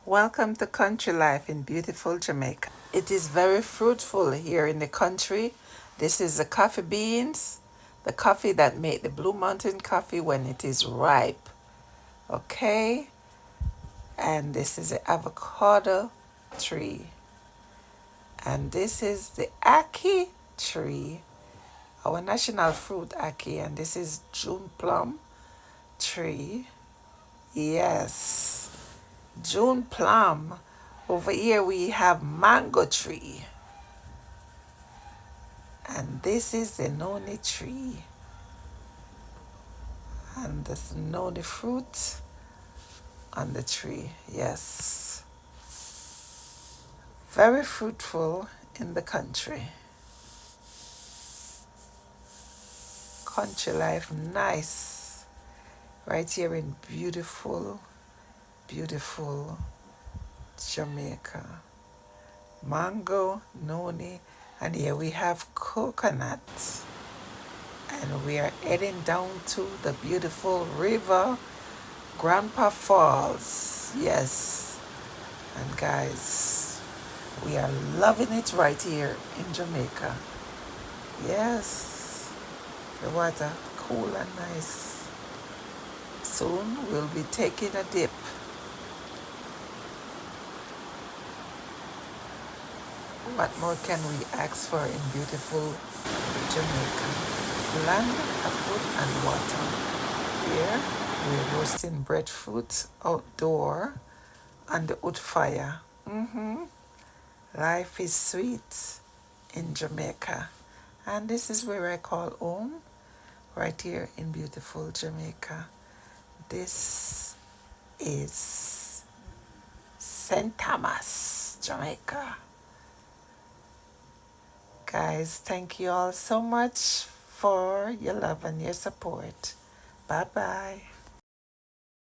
Welcome to country life in beautiful Jamaica. It is very fruitful here in the country. This is the coffee beans, the coffee that make the Blue Mountain coffee when it is ripe. Okay? And this is the avocado tree. And this is the ackee tree, our national fruit ackee. And this is June plum tree. Yes, June plum. Over here we have mango tree. And this is the noni tree. And the noni fruit on the tree. Yes. Very fruitful in the country. Country life, nice. Right here in beautiful, beautiful Jamaica. Mango, noni, and here we have coconut. And we are heading down to the beautiful river, Grandpa Falls. Yes. And guys, we are loving it right here in Jamaica. Yes. The water cool and nice. Soon we'll be taking a dip. What more can we ask for in beautiful Jamaica? Land of food and water. Here we're roasting breadfruit outdoor on the wood fire. Life is sweet in Jamaica. And this is where I call home, right here in beautiful Jamaica. This is St. Thomas, Jamaica. Guys, thank you all so much for your love and your support. Bye-bye.